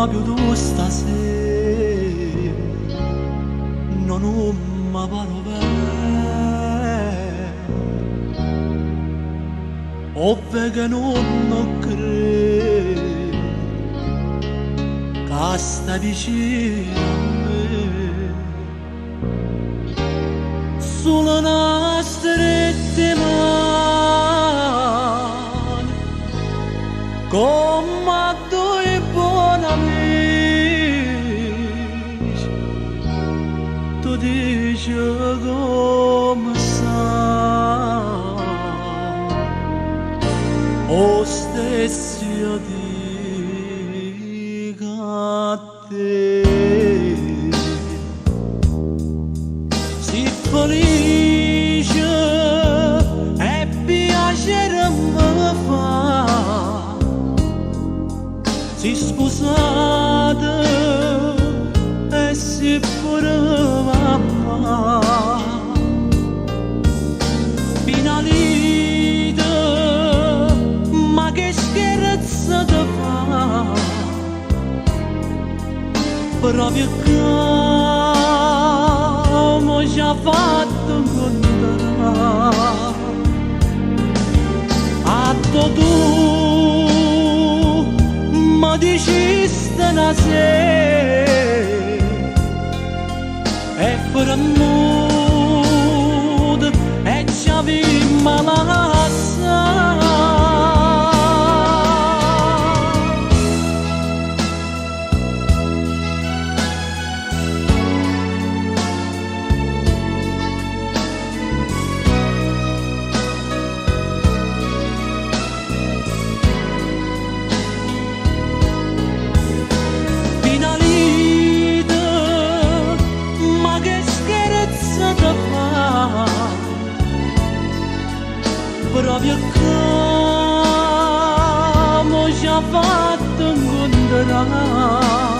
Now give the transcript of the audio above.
proprio tu stasera non mi paro bene, ovvio che non credo che sta vicino a me, solo una stretta mano, come due buoni amici, tu dici come sai, o stessi io dico a te, si felice e piacere mi fa, si scusate e si pure mamma, finalite, ma che scherzo ti fa, proprio come ci ha fatto incontrare, atto tu mi dicesti una sera e per nudo e ci avevamo lasciato. Proprio come ci ha fatto incontrare.